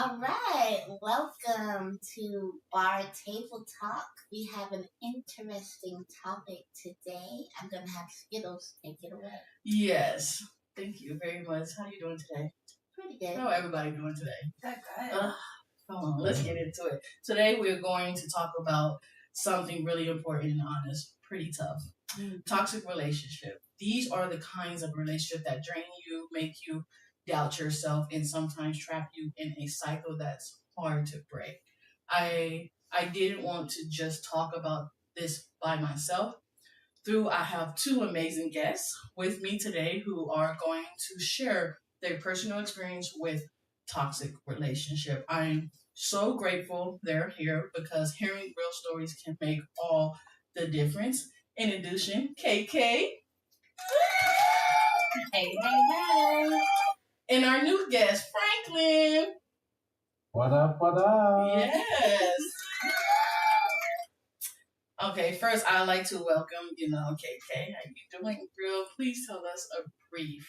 All right, welcome to Bar Table Talk. We have an interesting topic today. I'm gonna have Skittles take it away. Yes, thank you very much. How you doing today? Pretty good. How everybody doing today? Good. Come on, let's get into it. Today we're going to talk about something really important and honest, pretty tough. Toxic relationship. These are the kinds of relationship that drain you, make you doubt yourself, and sometimes trap you in a cycle that's hard to break. I didn't want to just talk about this by myself. I have two amazing guests with me today who are going to share their personal experience with toxic relationship. I'm so grateful they're here because hearing real stories can make all the difference. Introduction, KK. Hey. And our new guest, Franklin. What up, what up? Yes. Okay, first I'd like to welcome, KK. How you doing, girl? Please tell us a brief,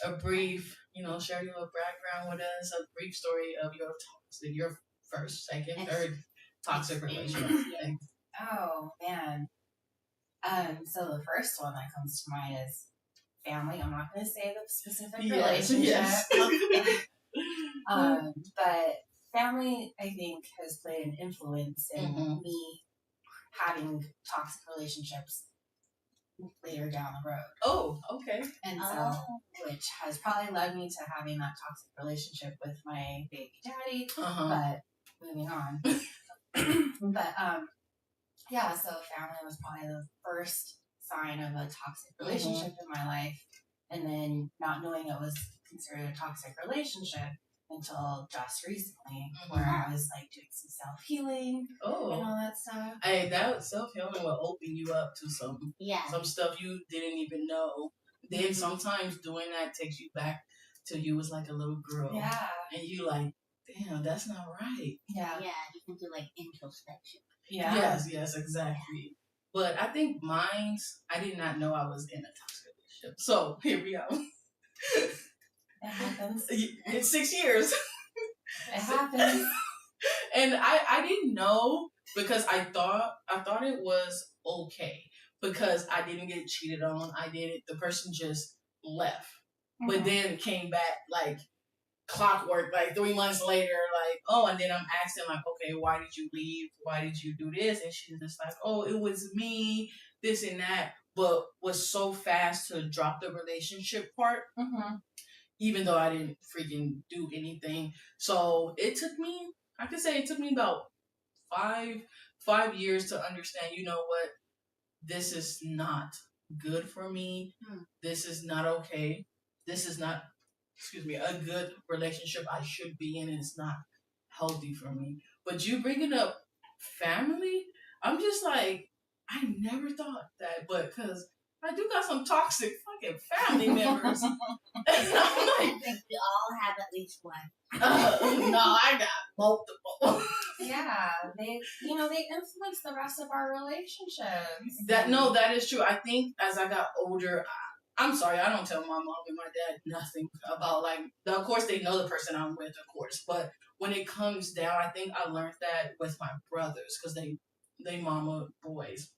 share your background with us, a brief story of your first, second, third toxic relationship. Oh man. So the first one that comes to mind is family. I'm not going to say the specific relationship. Yes. But family, I think, has played an influence in me having toxic relationships later down the road. Oh, okay. And so, which has probably led me to having that toxic relationship with my baby daddy. But moving on. Yeah, so family was probably the first sign of a toxic relationship in my life. And then not knowing it was considered a toxic relationship until just recently, where I was like doing some self-healing and all that stuff. Hey, that self-healing will open you up to some stuff you didn't even know. Then sometimes doing that takes you back to you was like a little girl. Yeah. And you like, damn, that's not right. Yeah. Yeah, you can do like introspection. Yeah. Yes, exactly. But I think I did not know I was in a toxic relationship. So here we are. It happens. It's 6 years. It happens. And I didn't know because I thought it was okay because I didn't get cheated on. The person just left. But then came back like clockwork, like 3 months later, and then I'm asking like, okay, why did you leave? Why did you do this? And she's just like, oh, it was me, this and that, but was so fast to drop the relationship part, even though I didn't freaking do anything. So it took me about five years to understand, you know what, this is not good for me. This is not okay. This is not a good relationship I should be in, and it's not healthy for me. But you bringing up family, I'm just like, I never thought that, but because I do got some toxic fucking family members. And I'm like, I think we all have at least one. no, I got multiple. Yeah, they influence the rest of our relationships. That is true. I think as I got older, I'm sorry, I don't tell my mom and my dad nothing about, of course they know the person I'm with, of course, but when it comes down, I think I learned that with my brothers, because they mama boys.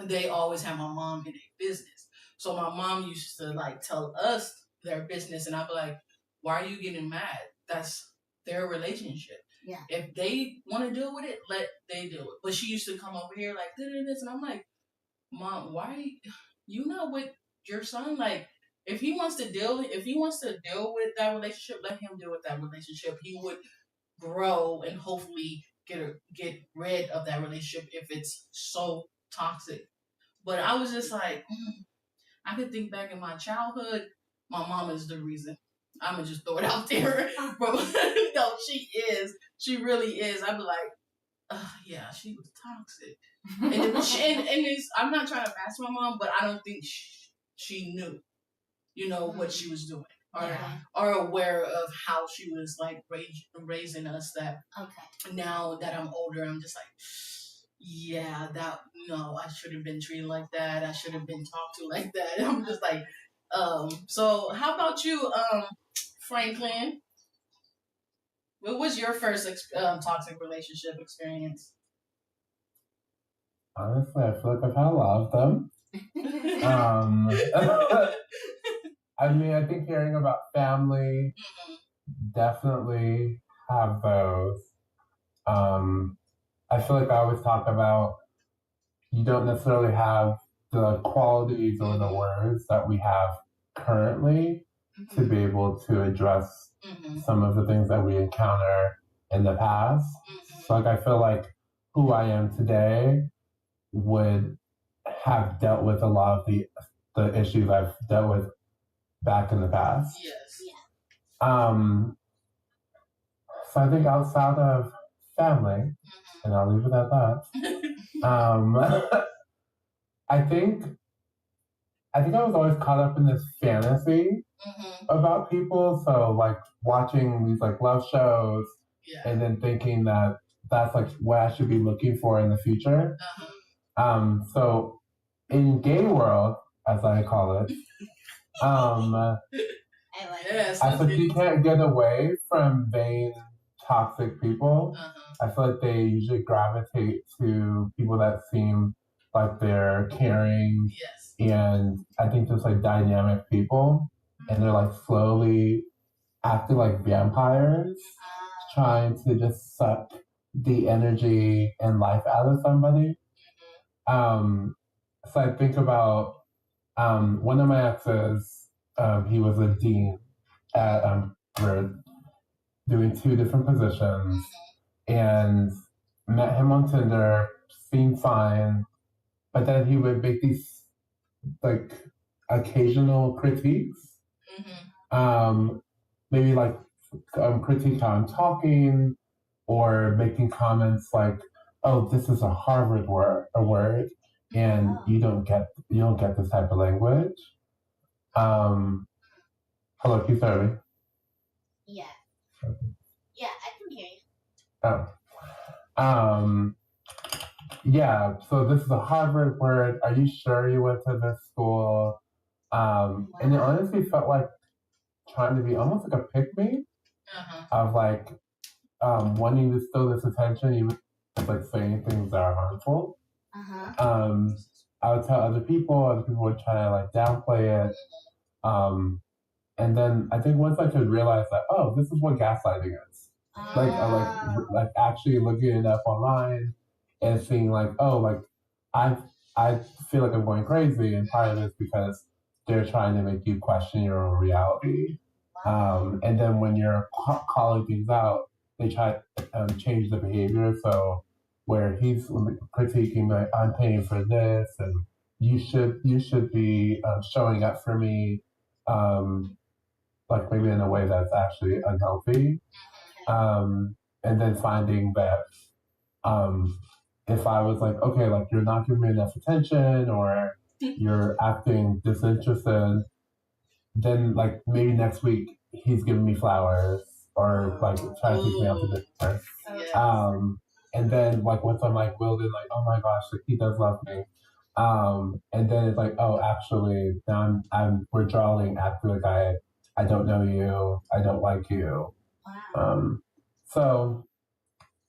They always have my mom in their business. So my mom used to, tell us their business, and I'd be like, why are you getting mad? That's their relationship. Yeah. If they want to deal with it, let they deal with it. But she used to come over here like, this, and I'm like, Mom, why you not with your son? Like, if he wants to deal with that relationship, let him deal with that relationship. He would grow and hopefully get rid of that relationship if it's so toxic. But I was just like, I could think back in my childhood. My mom is the reason. I'm gonna just throw it out there, but no, she is. She really is. I'd be like, yeah, she was toxic. I'm not trying to bash my mom, but I don't think she knew, what she was doing, or aware of how she was raising us. That now that I'm older, I'm just like, yeah, I should have been treated like that. I should have been talked to like that. I'm just like, so how about you, Franklin? What was your first toxic relationship experience? Honestly, I feel like I've had a lot of them. I mean, I think hearing about family definitely have those. I feel like I always talk about you don't necessarily have the qualities or the words that we have currently to be able to address some of the things that we encounter in the past. So, like, I feel like who I am today would have dealt with a lot of the issues I've dealt with back in the past. Yes. So I think outside of family, and I'll leave it at that. I think I was always caught up in this fantasy about people. So like watching these like love shows, and then thinking that that's like what I should be looking for in the future. So in gay world, as I call it, I feel like you can't get away from vain, toxic people. I feel like they usually gravitate to people that seem like they're caring, and I think just like dynamic people, and they're like slowly acting like vampires, trying to just suck the energy and life out of somebody. So I think about one of my exes. He was a dean at Harvard, doing 2 different positions, and met him on Tinder, seemed fine, but then he would make these like occasional critiques. Maybe like critique how I'm talking, or making comments like, "Oh, this is a Harvard word, and you don't get this type of language." Hello, can you hear me? Yeah. Yeah, I can hear you. Oh. Yeah, so this is a Harvard word. Are you sure you went to this school? And it honestly felt like trying to be almost like a pick-me of like wanting to steal this attention, even if like saying things that are harmful. I would tell other people would try to like downplay it. And then I think once I could realize that, oh, this is what gaslighting is. Like actually looking it up online and seeing like, oh, like I feel like I'm going crazy, and part of it is because they're trying to make you question your own reality. And then when you're calling things out, they try to change the behavior. So where he's critiquing like, I'm paying for this, and you should be showing up for me. Like maybe in a way that's actually unhealthy. And then finding that if I was like, okay, like you're not giving me enough attention, or you're acting disinterested, then like maybe next week he's giving me flowers, or like trying to take me out to dinner. And then like once I'm like willed in, like, oh my gosh, like he does love me. And then it's like, oh, actually, now I'm withdrawing after the guy. I don't know you. I don't like you. Wow. So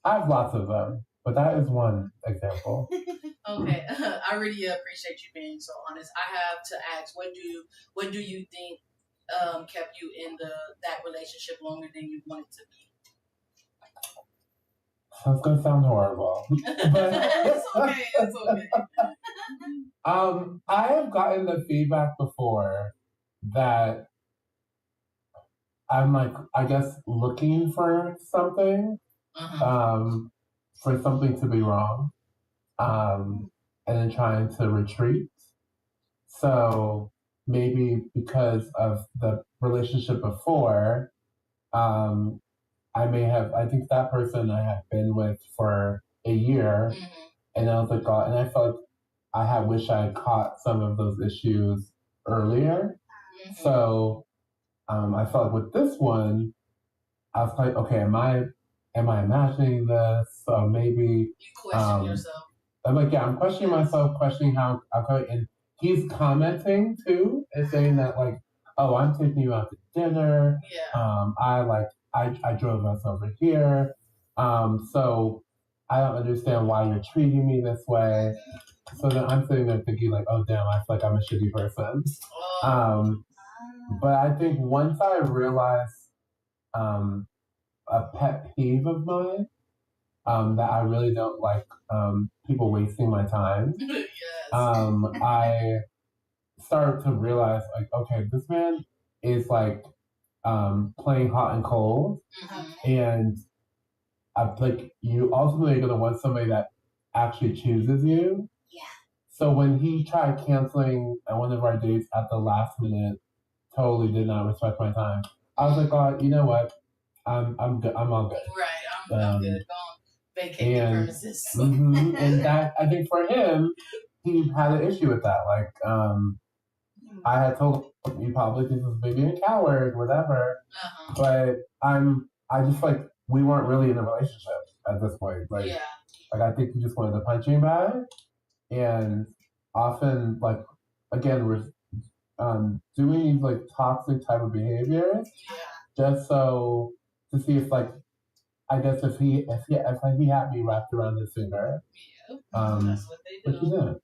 I have lots of them, but that is one example. Okay, I really appreciate you being so honest. I have to ask, what do you think kept you in that relationship longer than you wanted to be? That's gonna sound horrible. It's okay. It's okay. I have gotten the feedback before that I'm like, I guess, looking for something, for something to be wrong, and then trying to retreat. So maybe because of the relationship before, I think that person I had been with for a year, and I was like, God, and I felt like wish I had caught some of those issues earlier. So I felt like with this one, I was like, okay, am I imagining this? So maybe you question yourself. I'm like, yeah, I'm questioning myself, questioning how I'm going. And he's commenting too, and saying that like, oh, I'm taking you out to dinner. Yeah. I like I drove us over here. So I don't understand why you're treating me this way. So then I'm sitting there thinking like, oh damn, I feel like I'm a shitty person. But I think once I realized a pet peeve of mine, that I really don't like people wasting my time. Yes. I started to realize like, okay, this man is like playing hot and cold, and like you ultimately gonna want somebody that actually chooses you. Yeah. So when he tried canceling one of our dates at the last minute, totally did not respect my time. I was like, oh, you know what? I'm good. I'm all good. Right. I'm good. Go vacate the premises. And that I think for him, he had an issue with that. Like, I had told him, you probably think this is maybe a coward, whatever. But I just like we weren't really in a relationship at this point. Like, like I think he just wanted a punching bag, and often like again we're doing these like toxic type of behaviors just so to see if like I guess if he had me wrapped around his finger. That's what they do. But he didn't.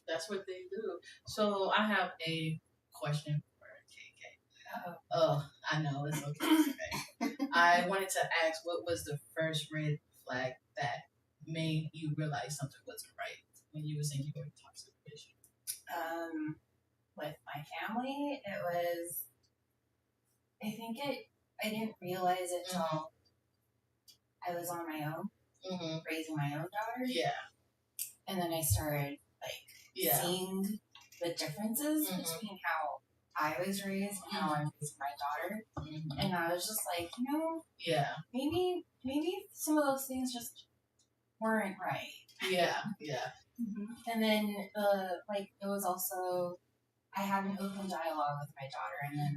That's what they do. So I have a question for KK. Oh, I know it's okay. I wanted to ask, what was the first red flag that made you realize something wasn't right when you was in your toxic relationship? With my family, it was. I didn't realize it till I was on my own, raising my own daughter. Yeah. And then I started seeing the differences between how I was raised and how I'm raising my daughter. And I was just like, maybe some of those things just weren't right. Yeah. And then it was also I had an open dialogue with my daughter, and then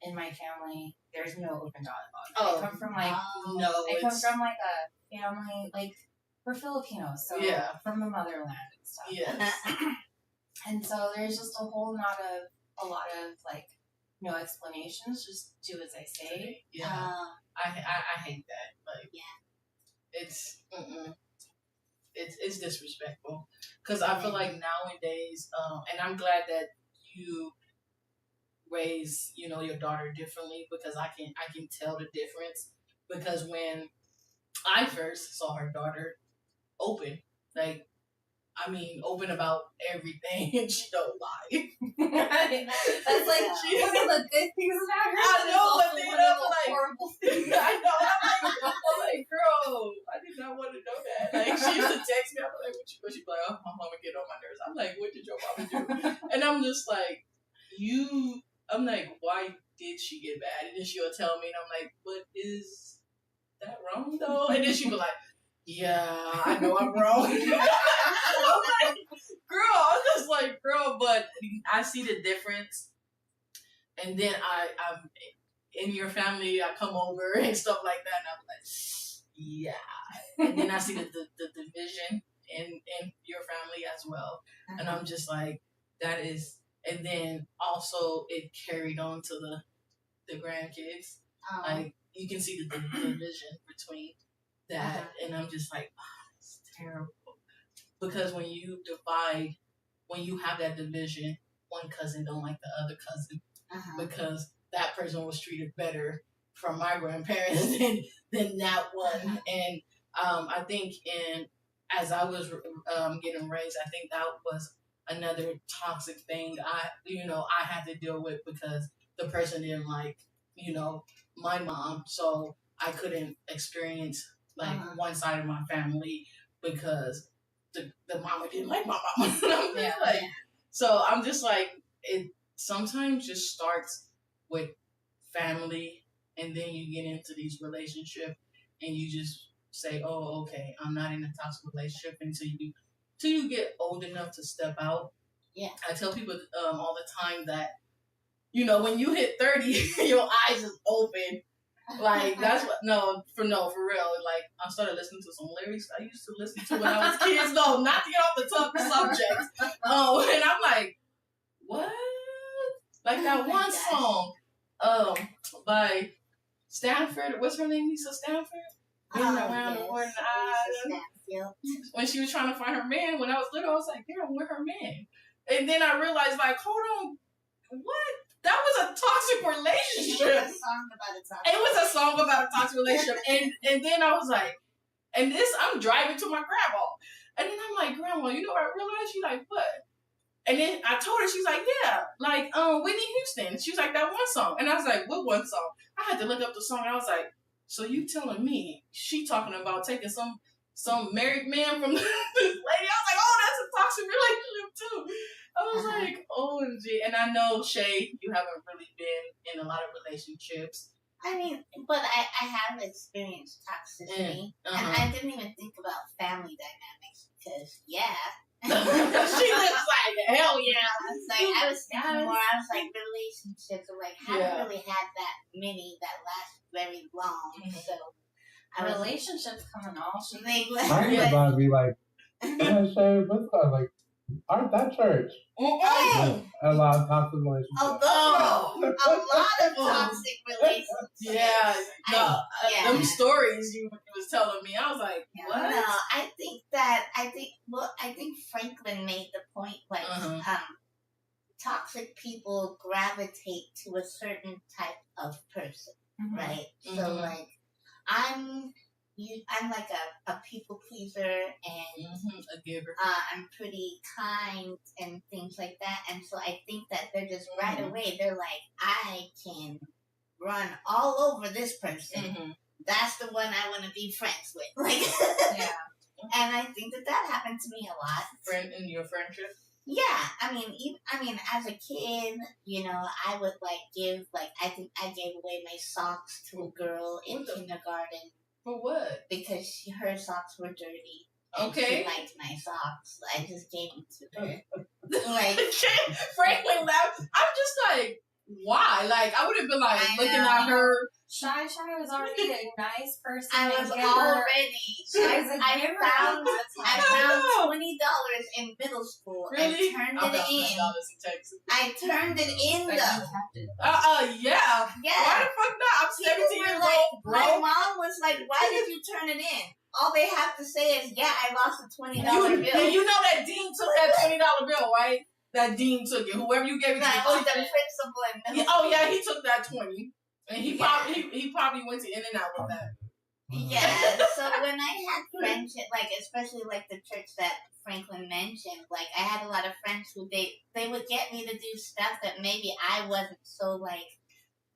in my family there's no open dialogue. I come from a family like we're Filipinos, so from the motherland and stuff. Yes. And so there's just a lot of like no explanations, just do as I say. Yeah. I hate that. Like it's disrespectful because I feel like nowadays, and I'm glad that you raise your daughter differently because I can tell the difference because when I first saw her daughter open, open about everything, and she don't lie. That's like one of the good things about her. I know, but one of the horrible things. I know. I'm like, girl, I did not want to know that. Like, she used to text me. I'm like, what she'd be like, oh, my mama get on my nerves. I'm like, what did your mama do? And I'm just like, I'm like, why did she get mad? And then she'll tell me, and I'm like, but is that wrong though? And then she'll be like, yeah, I know I'm wrong. I'm like, girl, I'm just like, girl, but I see the difference. And then I'm in your family, I come over and stuff like that, and I'm like, yeah. And then I see the division in your family as well. And I'm just like, that is, and then also it carried on to the grandkids. Like, you can see the division between that, and I'm just like, it's terrible. Because when you have that division, one cousin don't like the other cousin because that person was treated better from my grandparents than that one. And I think as I was getting raised, I think that was another toxic thing I had to deal with because the person didn't like my mom, so I couldn't experience one side of my family because the mama didn't like my mama. So I'm just like, it sometimes just starts with family, and then you get into these relationships, and you just say, oh, okay, I'm not in a toxic relationship until you get old enough to step out. Yeah. I tell people all the time that, when you hit 30, your eyes is open. Like, that's what, for real. Like, I started listening to some lyrics I used to listen to when I was kids. No, not to get off the subject. And I'm like, what? Like that one song by Stanford. What's her name? Lisa Stanford. Being around the board in the eyes. When she was trying to find her man, when I was little, I was like, "Damn, where her man?" And then I realized, like, hold on, what? That was a toxic relationship. It was a song about a toxic relationship, and then I was like, and this, I'm driving to my grandma, and then I'm like, Grandma, you know what I realized? She's like, what? And then I told her, she's like, yeah, like Whitney Houston. She was like, that one song, and I was like, what one song? I had to look up the song, and I was like, so you telling me she talking about taking some married man from this lady? I was like, oh, that's a toxic relationship too. I was like, OMG. And I know, Shay, you haven't really been in a lot of relationships. I mean, but I have experienced toxicity. And I didn't even think about family dynamics because, she looks like, hell yeah. I was thinking more, I was like, relationships. I'm like, haven't really had that many that last very long. So, relationships come in all shapes. I ain't about to be like, Shay, what's up? Like, aren't that church? A lot of toxic relationships. A lot of toxic relationships. Them stories you was telling me, I was like, what? No, I think Franklin made the point, like, toxic people gravitate to a certain type of person, right? So, like, I'm like a people pleaser and a giver. I'm pretty kind and things like that. And so I think that they're just right away, they're like, I can run all over this person. That's the one I want to be friends with. Like, and I think that happened to me a lot. Friend in your friendship? Yeah, I mean, as a kid, you know, I would I think I gave away my socks to a girl in kindergarten. For what? Because her socks were dirty. Okay. She liked my socks. I just gave them to her. Like, Franklin laughed. I'm just like, why? Like, I would have been like looking at her. Shy was already a nice person. I was already. I found $20 in middle school. Really? I turned it in. I turned it in though. Yeah. Why the fuck not? I'm 17 years old, bro. My mom was like, "Why did you turn it in?" All they have to say is, "Yeah, I lost a $20 bill." And you know that Dean took that $20 bill, right? That Dean took it. Whoever you gave it to. No, the principal in middle school. Yeah, he took that 20. And he probably went to In-N-Out with that. Yeah, so when I had friendship, like, especially, like, the church that Franklin mentioned, like, I had a lot of friends who, they would get me to do stuff that maybe I wasn't so, like,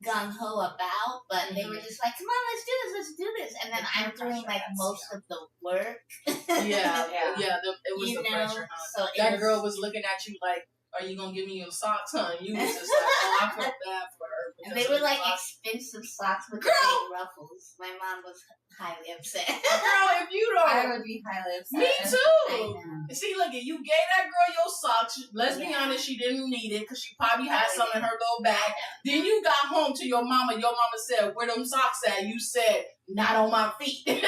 gung-ho about, but they were just like, come on, let's do this, and then I'm doing, like, most of the work. It was the pressure, huh? So that girl was looking at you like, are you gonna give me your socks, huh? And you was just like, oh, I felt bad for her. And they were like expensive socks with big ruffles. My mom was highly upset. Girl, if you don't, I would be highly upset. Me too. See, look, you gave that girl your socks. Let's be honest, she didn't need it because she probably had some in her little bag. Then you got home to your mama. Your mama said, "Where them socks at?" You said, "Not on my feet." and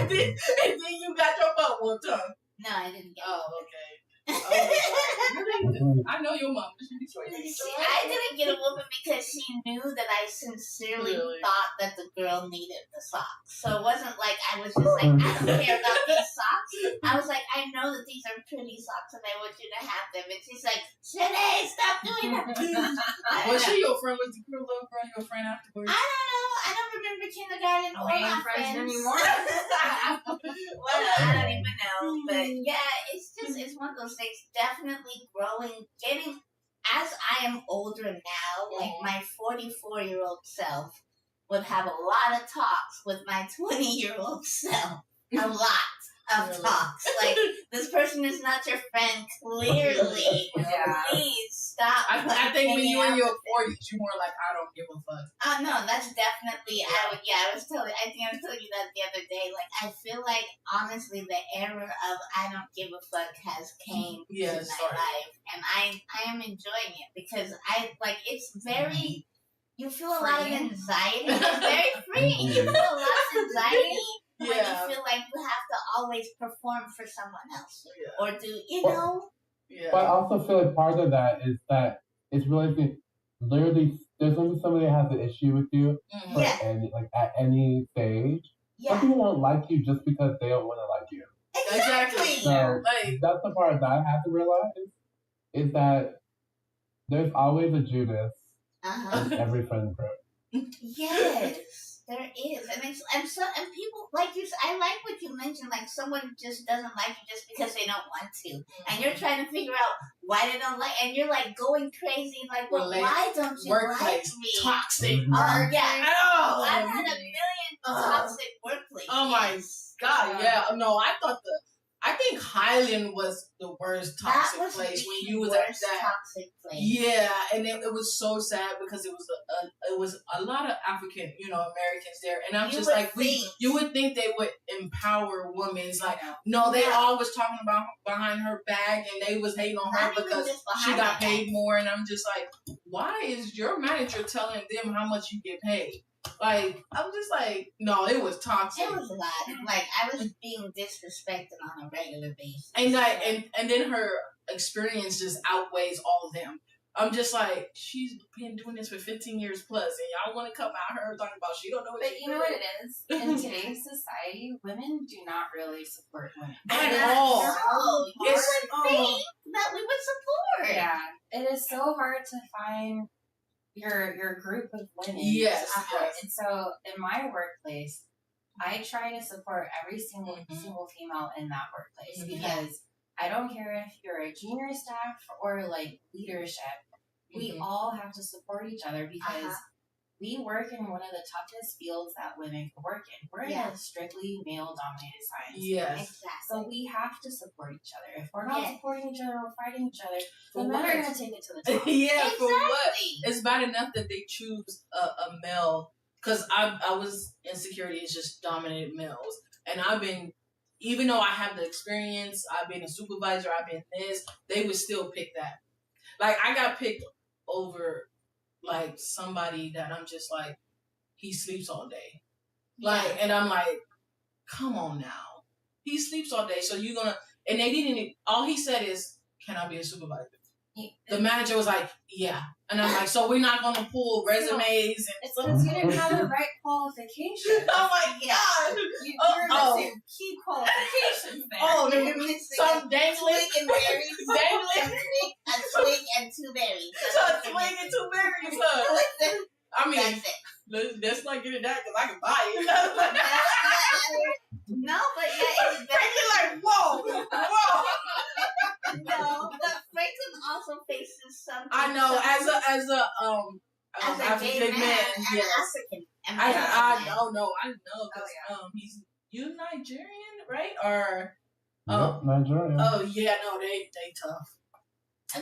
then you got your butt whooped, huh? No, I didn't get it. Oh, okay. Really? I know your mom. I didn't get a whooping because she knew that I sincerely thought that the girl needed the socks. So it wasn't like I was just like, I don't care about these socks. I was like, I know that these are pretty socks and I want you to have them. And she's like, Shanae, stop doing that. Was she your friend? Was the girl, little girl your friend afterwards? I don't know. I don't remember kindergarten or my friends anymore. I don't even know. But yeah, it's one of those things. Definitely growing, getting, as I am older now, like my 44-year-old self would have a lot of talks with my 20-year-old self. A lot of talks. Like, this person is not your friend, clearly. Please stop. I think when you're in your 40s, you're more like, I don't give a fuck. Oh, no, that's definitely, I was telling you that the other day. Like, I feel like, honestly, the era of I don't give a fuck has came to my life. And I am enjoying it because it's very, you feel a lot of anxiety. It's very freeing. You feel a lot of anxiety. When you feel like you have to always perform for someone else. Or do, you know? But I also feel like part of that is that it's really literally there's gonna be somebody that has an issue with you for any at any stage. Yeah. Some people won't like you just because they don't want to like you. Exactly. So that's the part that I have to realize is that there's always a Judas in every friend group. Yes, there is, and people like you. I like what you mentioned. Like someone just doesn't like you just because they don't want to, and you're trying to figure out why they don't like, and you're like going crazy. Like, well, why don't you like me? Toxic. I've had a million toxic workplaces. Oh my God! Yeah. No, I think Highland was the worst toxic place when you was at that. Toxic place. Yeah, and it was so sad because it was a lot of African, Americans there, and I'm just like, you would think they would empower women. It's like, no, they all was talking about behind her back, and they was hating on her because she got paid more, and I'm just like, why is your manager telling them how much you get paid? Like, I'm just like, no, it was toxic. It was a lot. Like, I was being disrespected on a regular basis. And then her experience just outweighs all of them. I'm just like, she's been doing this for 15 years plus, and y'all want to come at her talking about she don't know what she's doing. But you know what it is? In today's society, women do not really support women. At all. No, it's a thing that we would support. Yeah. It is so hard to find your group of women. Yes. And so in my workplace, I try to support every single female in that workplace because I don't care if you're a junior staff or like leadership. We all have to support each other because we work in one of the toughest fields that women can work in. We're in a strictly male-dominated science. Yes. Exactly. So we have to support each other. If we're not supporting each other, we're fighting each other, then men are going to take it to the top. Exactly. For what? It's bad enough that they choose a male, because I was in security, it's just dominated males. And I've been, even though I have the experience, I've been a supervisor, I've been this, they would still pick that. Like, I got picked over like somebody that I'm just like, he sleeps all day. Like, and I'm like, come on now. He sleeps all day, so you're gonna, and they didn't, all he said is, can I be a supervisor? The manager was like, yeah. And I'm like, so we're not gonna pull resumes and it's because you didn't have the right qualifications. Oh my God. You're missing key qualifications there. Oh, they're missing some dangling and berries. Dangling. A twig and two berries. So a twig and two berries, huh? I mean, let's not get it that because I can buy it. No, but it's Franklin like, whoa. No, but Franklin also faces something. I know, as a African man, yes. I don't know. I know because you Nigerian, right? Or Nigerian. Oh yeah, no, they tough.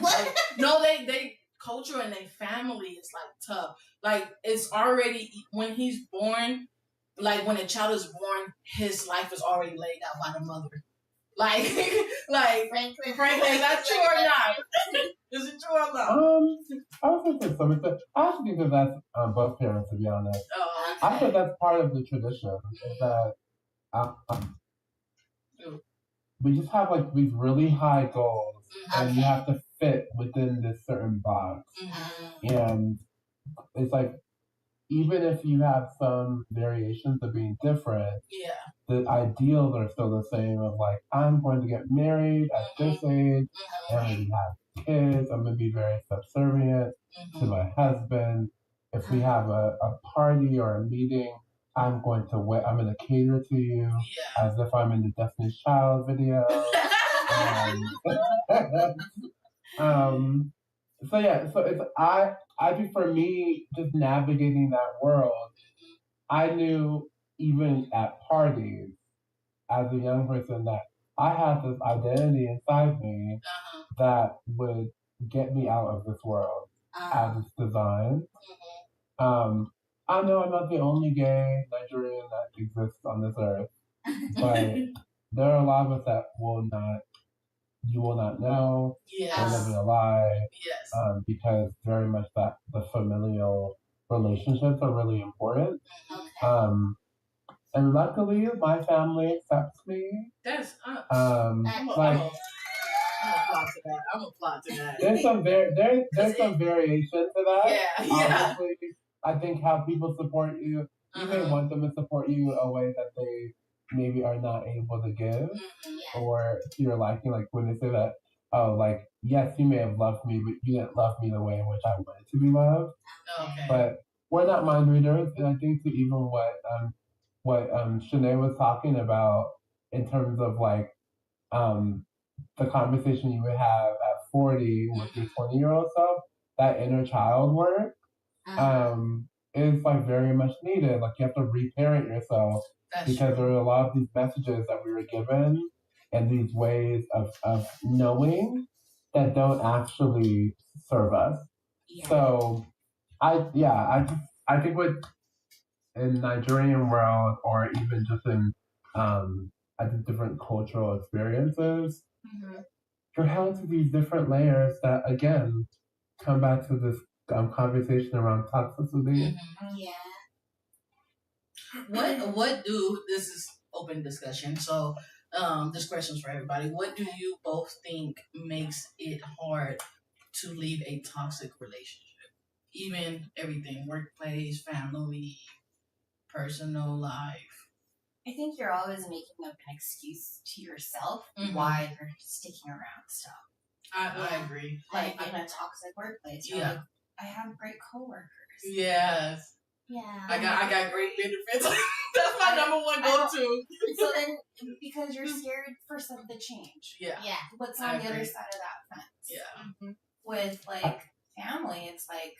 What? No, they culture and their family is like tough. Like it's already when he's born. Like when a child is born, his life is already laid out by the mother. Like Franklin, is that true or not? Is it true or not? I would say to some extent. I actually think that that's both parents, to be honest. Oh, okay. I think that's part of the tradition. Is that we just have like these really high goals, and you have to fit within this certain box, and it's like. Even if you have some variations of being different, the ideals are still the same of like, I'm going to get married at this age, and I'm going to have kids, I'm going to be very subservient to my husband. If we have a party or a meeting, I'm going to cater to you as if I'm in the Destiny's Child video. So it's I think for me, just navigating that world, I knew even at parties, as a young person, that I had this identity inside me that would get me out of this world as it's designed. I know I'm not the only gay Nigerian that exists on this earth, but there are a lot of us that you will not know. We're living a lie. Because very much that the familial relationships are really important. And luckily, my family accepts me. That's I'm a plot to that. There's some some variation to that. Yeah. Obviously, I think how people support you, you may want them to support you a way that they maybe are not able to give, or to your liking. Like when they say that, oh, like yes, you may have loved me, but you didn't love me the way in which I wanted to be loved. Okay. But we're not mind readers, and I think to even what Shanae was talking about in terms of like the conversation you would have at 40 with your 20-year-old self, that inner child work is like very much needed. Like you have to reparent yourself because there are a lot of these messages that we were given and these ways of knowing that don't actually serve us. Yeah. So I think with in Nigerian world or even just in I think different cultural experiences, you're held to these different layers that again come back to this conversation around toxicity. Yeah. What do this is open discussion, so this question's for everybody. What do you both think makes it hard to leave a toxic relationship? Even everything, workplace, family, personal life. I think you're always making up an excuse to yourself why you're sticking around still. I agree. Like in a toxic workplace, you're like, I have great coworkers. Yes. Yeah. I got great benefits. That's my number one go-to. So then, because you're scared for something to change. Yeah. What's on the other side of that fence? Yeah. With like family, it's like,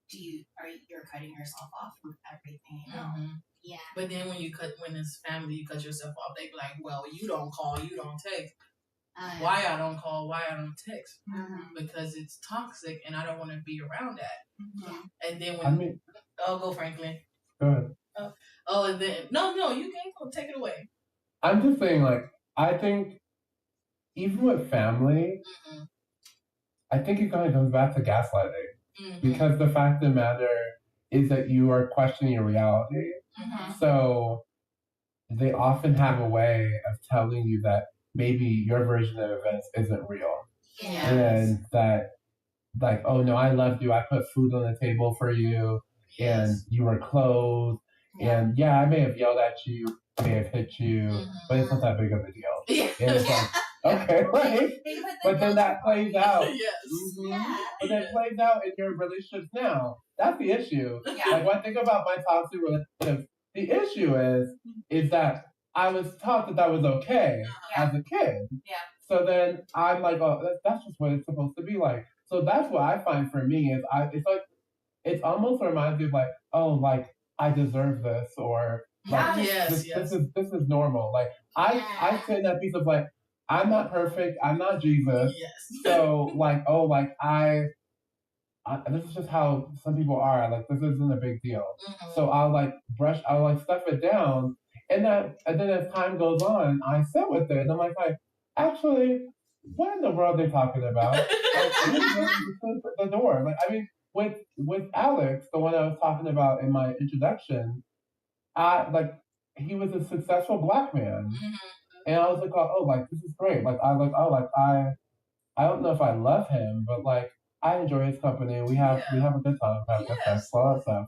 you're cutting yourself off from everything, you know? Yeah. But then when it's family, you cut yourself off. They be like, well, you don't call, you don't text. Why I don't call, why I don't text? Because it's toxic and I don't want to be around that. And then when go Franklin. Go ahead. And then no, you can't go. Take it away. I'm just saying, like, I think even with family, I think it kind of comes back to gaslighting because the fact of the matter is that you are questioning your reality. So they often have a way of telling you that maybe your version of events isn't real. And that, like, oh no, I loved you. I put food on the table for you and you were clothed. And yeah, I may have yelled at you, may have hit you, but it's not that big of a deal. And it's like, okay, right? But then that plays out. But that plays out in your relationships now. That's the issue. Like when I think about my toxic relationships, the issue is that I was taught that was okay as a kid. So then I'm like, oh, that's just what it's supposed to be like. So that's what I find for me is it's like it almost reminds me of like, oh, like I deserve this or like this is normal. Like I sit in that piece of like I'm not perfect. I'm not Jesus. So like this is just how some people are. Like this isn't a big deal. So I'll like stuff it down, and then as time goes on, I sit with it, and I'm like, actually, what in the world are they talking about? Like, the door. Like I mean, with Alex, the one I was talking about in my introduction, he was a successful Black man, and I was like, oh, like this is great. Like I I don't know if I love him, but like. I enjoy his company. We have a good time. We have good sex, all that stuff.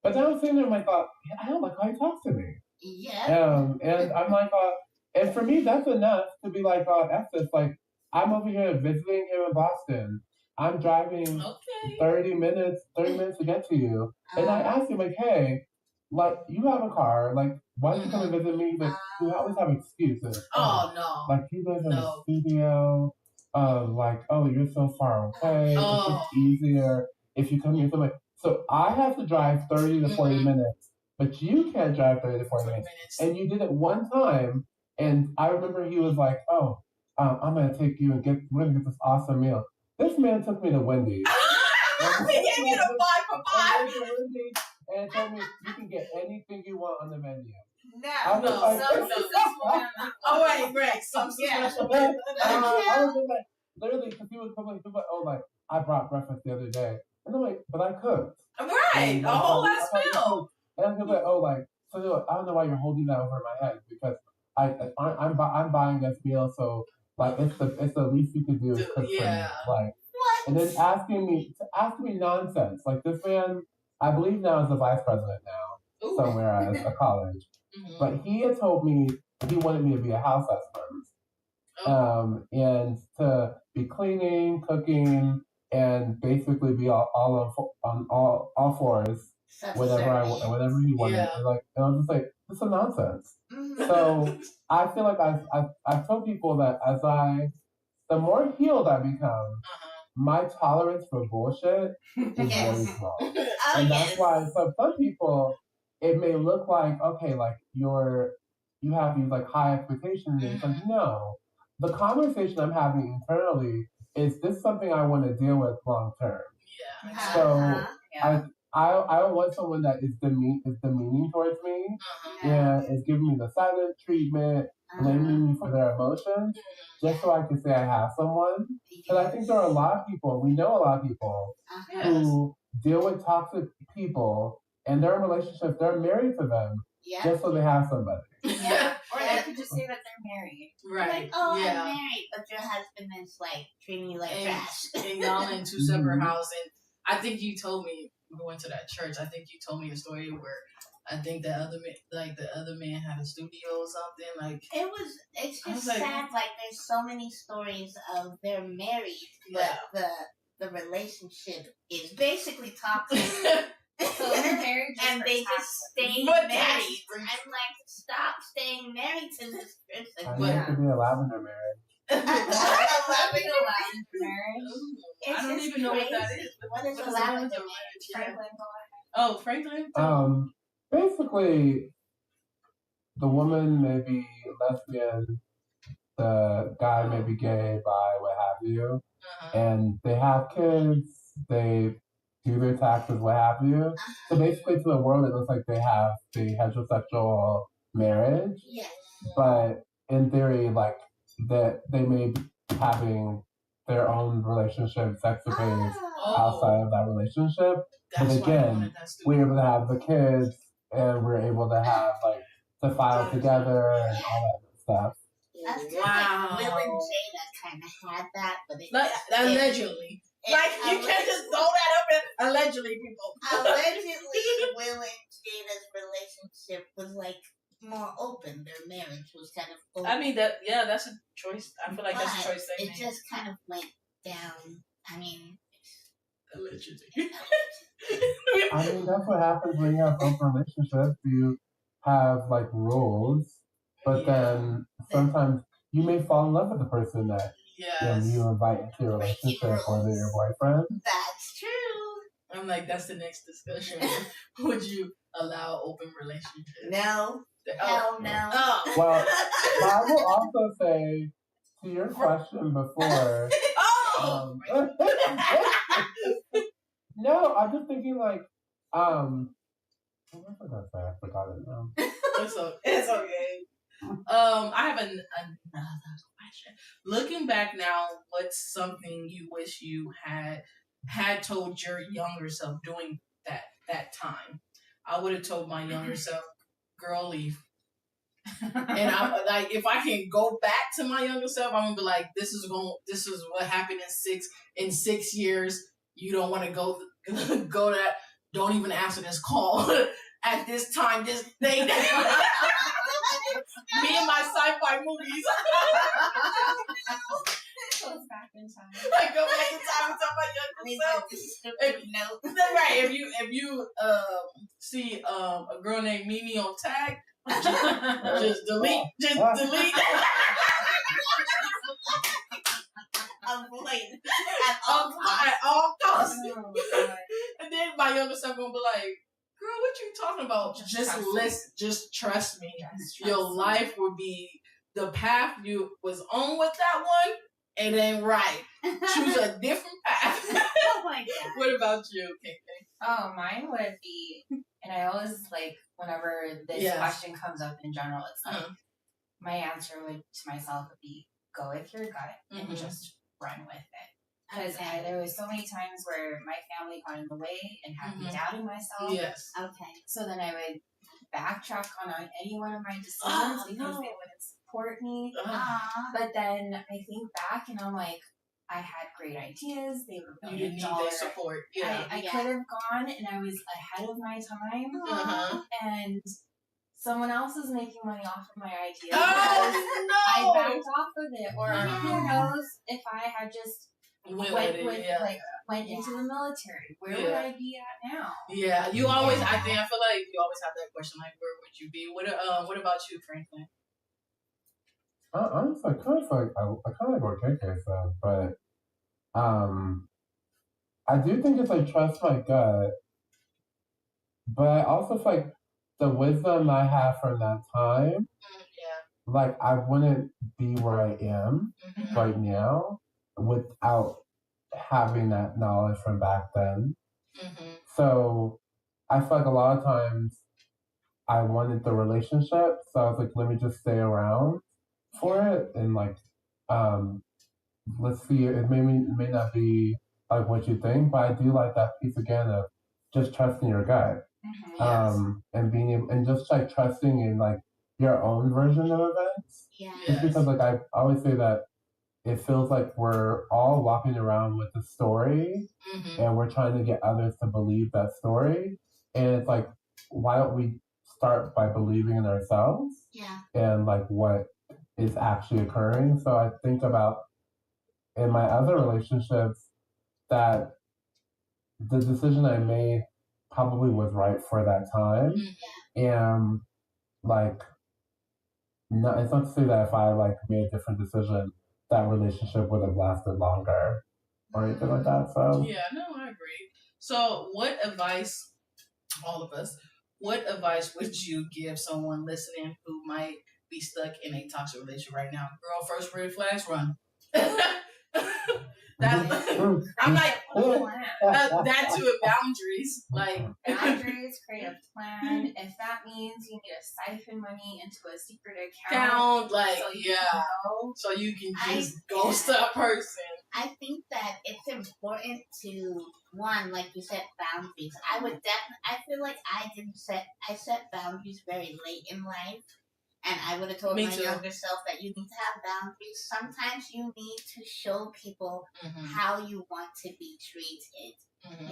But then I was sitting there and I thought, I don't like how he talks to me. And I'm like, and for me that's enough to be like, F this. Like I'm over here visiting him in Boston. I'm driving 30 minutes to get to you. And I asked him like, hey, like you have a car, like why don't you come and visit me? But you always have excuses. Oh no. Like he lives in a studio. Like, oh, you're so far away. It's just easier if you come here. So I have to drive 30 to 40 minutes, but you can't drive 30 to 40 minutes. And you did it one time, and I remember he was like, oh, I'm going to take you and we're going to get this awesome meal. This man took me to Wendy's. He gave me the 5 for 5. And told me you can get anything you want on the menu. Oh wait, Greg, some special. I was like, literally, because he was like, oh, like I brought breakfast the other day, and I'm like, but I cooked. Right, a whole ass meal. And I'm like, oh, like so. I don't know why you're holding that over my head because I'm buying this meal, so like it's the least you can do is cook for me. Like, what? and then asking me nonsense. Like this man, I believe now is the vice president now somewhere at a college. But he had told me he wanted me to be a house husband, and to be cleaning, cooking, and basically be on all fours whenever he wanted. Yeah. And I was just like, this is nonsense. So I feel like I've told people that the more healed I become, my tolerance for bullshit is very small. And that's why some people, it may look like, okay, like you have these like high expectations. It's like, no. The conversation I'm having internally is this something I want to deal with long term? Yeah. So I want someone that is demeaning towards me and is giving me the silent treatment, blaming me for their emotions, just so I can say I have someone. Because I think there are a lot of people, we know a lot of people who deal with toxic people and they're in relationships, they're married to them just so they have somebody. Yeah. Or they could just say that they're married. Right. Like, oh, I'm married, but your husband is like treating you like trash. And y'all in two separate houses. And I think you told me, we went to that church, I think you told me a story where I think the other man had a studio or something. Like it's just sad. Like there's so many stories of they're married, but the relationship is basically toxic. So they're married, and they just stay married. I'm like, stop staying married to this person. I need to be a lavender marriage. A lavender marriage. I don't even know what that is. What is a lavender marriage? Franklin, Oh, Franklin. Basically, the woman may be lesbian, the guy may be gay, bi, what have you, and they have kids. They do their taxes, what have you. So basically, to the world, it looks like they have the heterosexual marriage. Yes. But in theory, like that, they may be having their own relationship, sex affairs outside of that relationship. But again, we're able to have the kids, and we're able to have like to file together and all that stuff. That's like Will and Jada kind of had that, but allegedly. You can't just throw that up and allegedly, people. Allegedly, Will and Jada's relationship was like more open. Their marriage was kind of open. I mean, that's a choice. I feel like that's a choice they made. It just kind of went down. I mean, allegedly. I mean, that's what happens when you have open relationships. You have like rules, but then sometimes you may fall in love with the person that you invite into your relationship or they're your boyfriend. That's true. I'm like, that's the next discussion. Would you allow open relationships? No. Hell no. Well, I will also say to your question before. No, I'm just thinking like, what was I gonna say? I forgot it now. It's okay. I have another question. Looking back now, what's something you wish you had told your younger self during that time? I would have told my younger self, "Girl, leave." And I'm like, if I can go back to my younger self, I'm gonna be like, "This is what happened in 6 years. You don't want to go that. Don't even answer this call at this time, this day." Me and my sci-fi movies. Goes back in time. I go back in time and tell my younger self. Right. If you see a girl named Mimi on tag, just delete. Just delete. Avoid at all costs. And then my younger self gonna be like, "Girl, what you talking about? Just listen. Just trust me. Your life will be the path you was on with that one. It ain't right. Choose a different path." Oh my God. What about you, KK? Oh, mine would be, and I always like whenever this question comes up in general, it's like my answer to myself would be go with your gut and just run with it. Because there was so many times where my family got in the way and had me doubting myself. Yes. Okay. So then I would backtrack on any one of my decisions because they wouldn't support me. But then I think back and I'm like, I had great ideas. They were $1 million. You didn't need their support. Yeah. I could have gone and I was ahead of my time. And someone else is making money off of my ideas. I backed off of it. Or who knows if I had just went into the military, where would I be at now? Yeah, you always. I feel like you always have that question, like, where would you be? What about you, Franklin? Honestly, I kind of like what KK said, but I do think it's like trust my gut, but I also feel like the wisdom I have from that time, like I wouldn't be where I am right now without having that knowledge from back then. So I feel like a lot of times I wanted the relationship, so I was like, let me just stay around for it and like let's see, it may not be like what you think, but I do like that piece again of just trusting your gut. And being able and just like trusting in like your own version of events. Just because like I always say that it feels like we're all walking around with a story and we're trying to get others to believe that story. And it's like, why don't we start by believing in ourselves and like what is actually occurring? So I think about in my other relationships that the decision I made probably was right for that time. And like, it's not to say that if I like made a different decision, that relationship would have lasted longer or anything like that. So yeah, no, I agree. So what advice, all of us, what advice would you give someone listening who might be stuck in a toxic relationship right now? Girl, first red flags, run. I'm like, that too, boundaries. Like boundaries, create a plan. If that means you need to siphon money into a secret account, like so you can just ghost that person. I think that it's important to one, like you said, boundaries. I feel like I set boundaries very late in life. And I would have told my younger self that you need to have boundaries. Sometimes you need to show people how you want to be treated.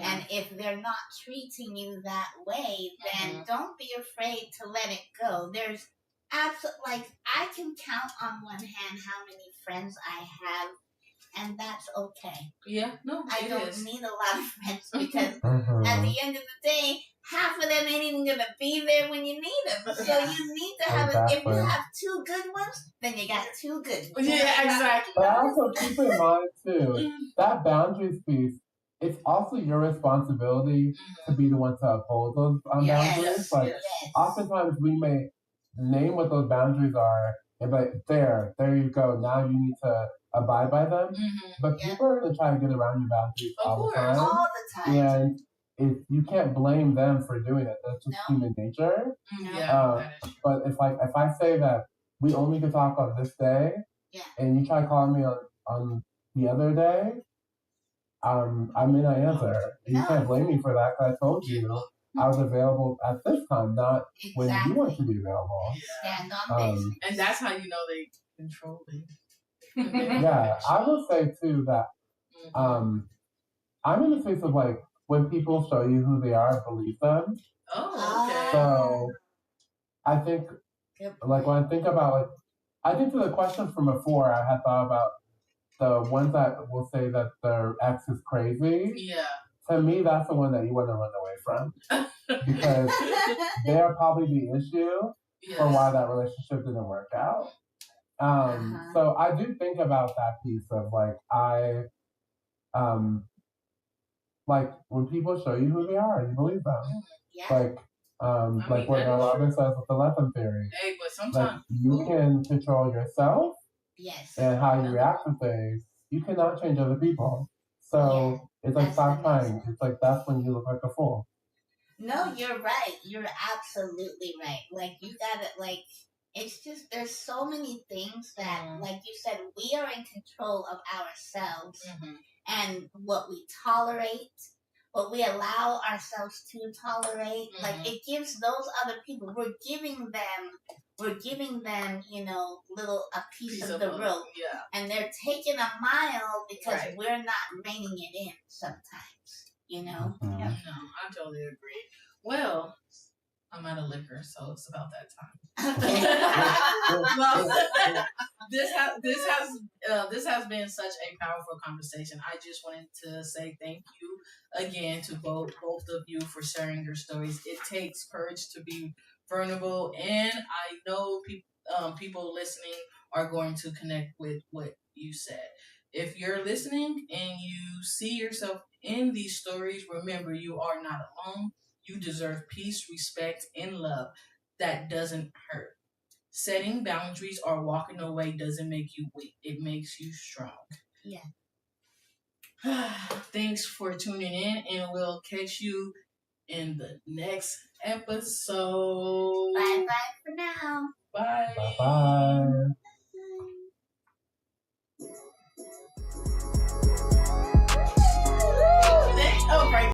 And if they're not treating you that way, then don't be afraid to let it go. There's like, I can count on one hand how many friends I have, and that's okay. Yeah, no, I don't need a lot of friends because at the end of the day, half of them ain't even gonna be there when you need them. So you need to have if you have two good ones, then you got two good ones. Yeah, exactly. But also keep in mind too, that boundaries piece, it's also your responsibility to be the one to uphold those boundaries. Like oftentimes we may name what those boundaries are and be like, there you go, now you need to abide by them. But people are going to try to get around your boundaries all the time. And you can't blame them for doing it. That's just human nature. But if I say that we only can talk on this day, and you try calling me on the other day, I may not answer. You can't blame me for that because I told you I was available at this time, not when you want to be available. Stand on business. And that's how you know they control it. Yeah, I will say too that I'm in the space of like when people show you who they are, believe them. Oh, okay. So I think like when I think about like I think to the question from before, I had thought about the ones that will say that their ex is crazy. Yeah. To me, that's the one that you want to run away from because they are probably the issue for why that relationship didn't work out. So I do think about that piece of like like when people show you who they are, you believe them. Like what Robin says with the Lethem theory. Hey, but sometimes like you can control yourself and how you react to things. You cannot change other people. So it's like stop trying. It's like that's when you look like a fool. No, you're right. You're absolutely right. Like you gotta like it's just there's so many things that like you said, we are in control of ourselves and what we tolerate, what we allow ourselves to tolerate, like it gives those other people, we're giving them, little a piece of the rope, and they're taking a mile because we're not reining it in sometimes, No, I totally agree. Well, I'm out of liquor, so it's about that time. Well, this has been such a powerful conversation. I just wanted to say thank you again to both of you for sharing your stories. It takes courage to be vulnerable, and I know people listening are going to connect with what you said. If you're listening and you see yourself in these stories, remember you are not alone. You deserve peace, respect, and love that doesn't hurt. Setting boundaries or walking away doesn't make you weak. It makes you strong. Yeah. Thanks for tuning in, and we'll catch you in the next episode. Bye-bye for now. Bye. Bye-bye.